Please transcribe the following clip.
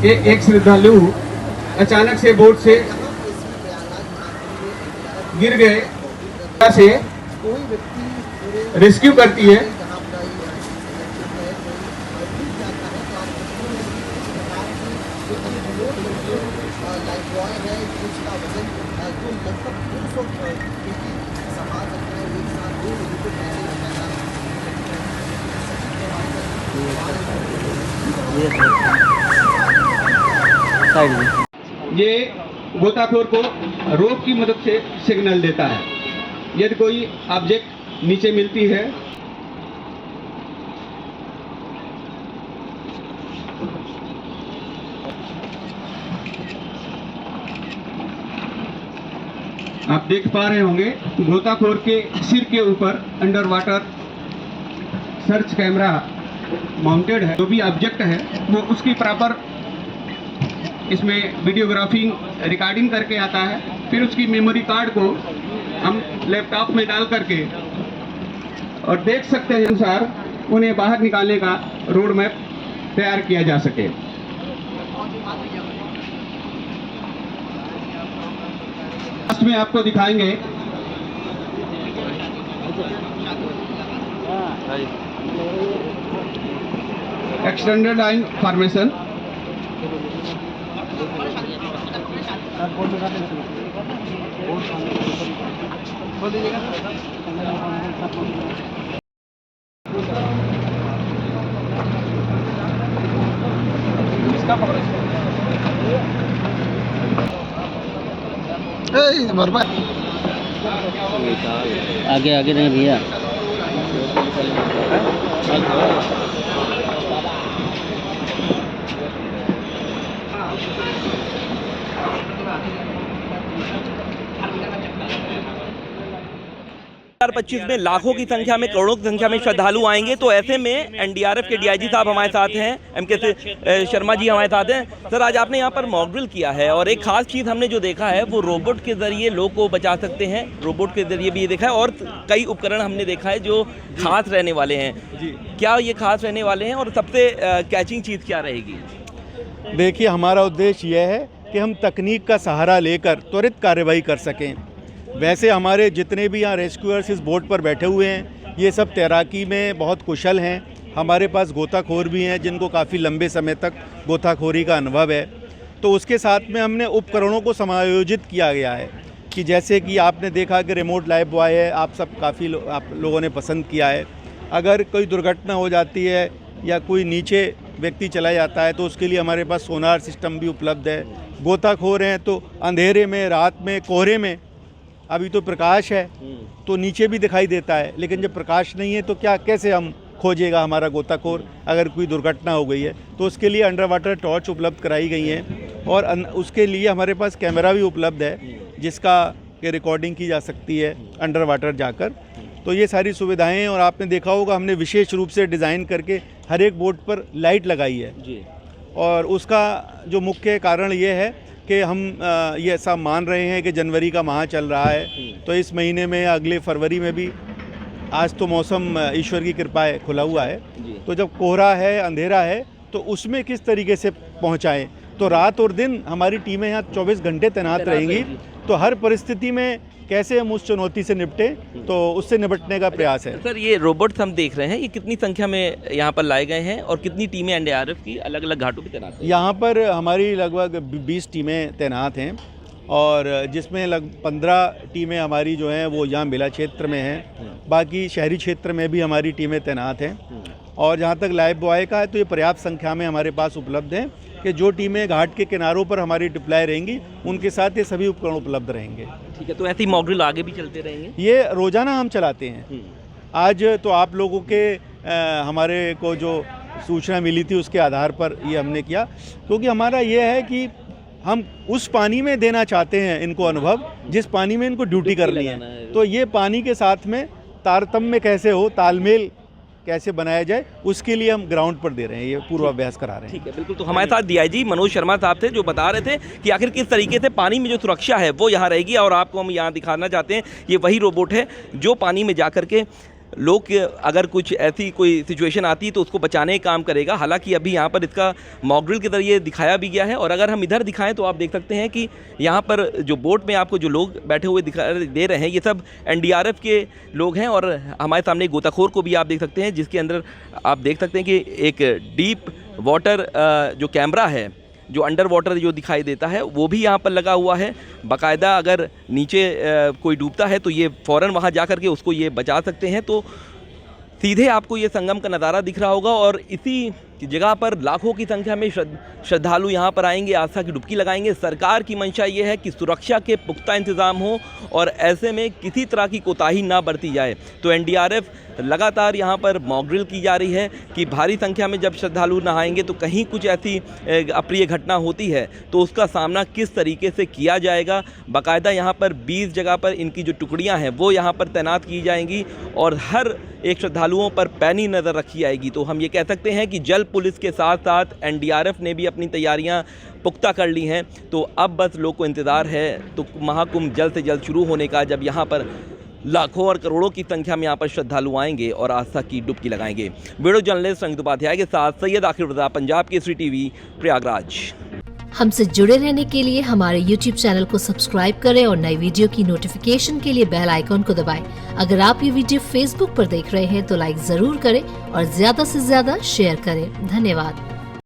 एक श्रद्धालु अचानक से बोट से गिर गए, से रेस्क्यू करती है। ये गोताखोर को रोप की मदद से सिग्नल देता है यदि कोई ऑब्जेक्ट नीचे मिलती है। आप देख पा रहे होंगे गोताखोर के सिर के ऊपर under water search camera mounted है। जो भी ऑब्जेक्ट है वो उसकी प्रॉपर इसमें वीडियोग्राफी रिकॉर्डिंग करके आता है, फिर उसकी मेमोरी कार्ड को हम लैपटॉप में डाल करके और देख सकते हैं अनुसार उन्हें बाहर निकालने का रोड मैप तैयार किया जा सके। लास्ट में आपको दिखाएंगे एक्सटेंडेड लाइन फॉर्मेशन। आगे आगे नहीं भैया। में लाखों की संख्या में, करोड़ों की संख्या में श्रद्धालु आएंगे, तो ऐसे में एनडीआरएफ के डीआईजी साहब हमारे साथ हैं, एमके शर्मा जी हमारे साथ हैं। सर, आज आपने यहाँ पर मॉक ड्रिल किया है और एक खास चीज़ हमने जो देखा है वो रोबोट के जरिए लोग को बचा सकते हैं। रोबोट के जरिए भी ये देखा है और कई उपकरण हमने देखा है जो खास रहने वाले हैं। जी, क्या ये खास रहने वाले हैं और सबसे कैचिंग चीज़ क्या रहेगी? देखिए, हमारा उद्देश्य यह है कि हम तकनीक का सहारा लेकर त्वरित कार्रवाई कर सकें। वैसे हमारे जितने भी यहाँ रेस्क्यूअर्स इस बोट पर बैठे हुए हैं ये सब तैराकी में बहुत कुशल हैं। हमारे पास गोताखोर भी हैं जिनको काफ़ी लंबे समय तक गोताखोरी का अनुभव है। तो उसके साथ में हमने उपकरणों को समायोजित किया गया है कि जैसे कि आपने देखा कि रिमोट लाइव बॉय है, आप सब काफ़ी आप लोगों ने पसंद किया है। अगर कोई दुर्घटना हो जाती है या कोई नीचे व्यक्ति चला जाता है तो उसके लिए हमारे पास सोनार सिस्टम भी उपलब्ध है। गोताखोर हैं तो अंधेरे में, रात में, कोहरे में, अभी तो प्रकाश है तो नीचे भी दिखाई देता है, लेकिन जब प्रकाश नहीं है तो कैसे हम खोजेगा हमारा गोताखोर अगर कोई दुर्घटना हो गई है। तो उसके लिए अंडर वाटर टॉर्च उपलब्ध कराई गई हैं और उसके लिए हमारे पास कैमरा भी उपलब्ध है जिसका कि रिकॉर्डिंग की जा सकती है अंडर वाटर जाकर। तो ये सारी सुविधाएं हैं और आपने देखा होगा हमने विशेष रूप से डिज़ाइन करके हर एक बोट पर लाइट लगाई है जी। और उसका जो मुख्य कारण ये है कि हम ये ऐसा मान रहे हैं कि जनवरी का माह चल रहा है तो इस महीने में अगले फरवरी में भी, आज तो मौसम ईश्वर की कृपा है खुला हुआ है, तो जब कोहरा है, अंधेरा है, तो उसमें किस तरीके से पहुंचाएं। तो रात और दिन हमारी टीमें यहाँ 24 घंटे तैनात रहेंगी। तो हर परिस्थिति में कैसे हम उस चुनौती से निपटें, तो उससे निपटने का प्रयास है। सर, ये रोबोट्स हम देख रहे हैं, ये कितनी संख्या में यहाँ पर लाए गए हैं और कितनी टीमें एनडीआरएफ की अलग अलग घाटों पर तैनात हैं? यहाँ पर हमारी लगभग 20 टीमें तैनात हैं और जिसमें लगभग 15 टीमें हमारी जो हैं वो यहाँ मेला क्षेत्र में हैं, बाकी शहरी क्षेत्र में भी हमारी टीमें तैनात हैं। और जहाँ तक लाइव बॉय का है तो ये पर्याप्त संख्या में हमारे पास उपलब्ध हैं कि जो टीमें घाट के किनारों पर हमारी डिप्लॉय रहेंगी उनके साथ ये सभी उपकरण उपलब्ध रहेंगे। ठीक है, तो ऐसी मॉक ड्रिल आगे भी चलते रहेंगे? ये रोज़ाना हम चलाते हैं। आज तो आप लोगों के हमारे को जो सूचना मिली थी उसके आधार पर ये हमने किया, क्योंकि हमारा ये है कि हम उस पानी में देना चाहते हैं इनको अनुभव जिस पानी में इनको ड्यूटी करनी है। तो ये पानी के साथ में तारतम्य कैसे हो, तालमेल कैसे बनाया जाए, उसके लिए हम ग्राउंड पर दे रहे हैं, ये पूर्वाभ्यास करा रहे हैं। ठीक है, बिल्कुल। तो हमारे साथ डीआईजी मनोज शर्मा साहब थे जो बता रहे थे कि आखिर किस तरीके से पानी में जो सुरक्षा है वो यहाँ रहेगी। और आपको हम यहाँ दिखाना चाहते हैं, ये वही रोबोट है जो पानी में जा कर के लोग अगर कुछ ऐसी कोई सिचुएशन आती है तो उसको बचाने का काम करेगा। हालांकि अभी यहाँ पर इसका मॉक ड्रिल के जरिए दिखाया भी गया है। और अगर हम इधर दिखाएं तो आप देख सकते हैं कि यहाँ पर जो बोट में आपको जो लोग बैठे हुए दिखाई दे रहे हैं ये सब एनडीआरएफ के लोग हैं। और हमारे सामने गोताखोर को भी आप देख सकते हैं, जिसके अंदर आप देख सकते हैं कि एक डीप वाटर जो कैमरा है, जो अंडर वाटर जो दिखाई देता है वो भी यहाँ पर लगा हुआ है। बाकायदा अगर नीचे कोई डूबता है तो ये फ़ौरन वहाँ जा कर के उसको ये बचा सकते हैं। तो सीधे आपको ये संगम का नज़ारा दिख रहा होगा और इसी जगह पर लाखों की संख्या में श्रद्धालु यहाँ पर आएंगे, आस्था की डुबकी लगाएंगे। सरकार की मंशा ये है कि सुरक्षा के पुख्ता इंतज़ाम हो और ऐसे में किसी तरह की कोताही ना बरती जाए। तो एनडीआरएफ लगातार यहाँ पर मॉक ड्रिल की जा रही है कि भारी संख्या में जब श्रद्धालु नहाएंगे तो कहीं कुछ ऐसी अप्रिय घटना होती है तो उसका सामना किस तरीके से किया जाएगा। बाकायदा यहाँ पर 20 जगह पर इनकी जो टुकड़ियाँ हैं वो यहाँ पर तैनात की जाएंगी और हर एक श्रद्धालुओं पर पैनी नज़र रखी जाएगी। तो हम ये कह सकते हैं कि जल पुलिस के साथ साथ एनडीआरएफ ने भी अपनी तैयारियां पुख्ता कर ली हैं। तो अब बस लोग को इंतज़ार है तो महाकुंभ जल्द से जल्द शुरू होने का, जब यहाँ पर लाखों और करोड़ों की संख्या में यहाँ पर श्रद्धालु आएंगे और आस्था की डुबकी लगाएंगे। वीडियो जर्नलिस्ट संगीत उपाध्याय के साथ सैयद आखिर रज़ा, पंजाब केसरी टीवी, प्रयागराज। हमसे जुड़े रहने के लिए हमारे YouTube चैनल को सब्सक्राइब करें और नई वीडियो की नोटिफिकेशन के लिए बेल आइकॉन को दबाएं। अगर आप ये वीडियो Facebook पर देख रहे हैं तो लाइक जरूर करें और ज्यादा से ज्यादा शेयर करें। धन्यवाद।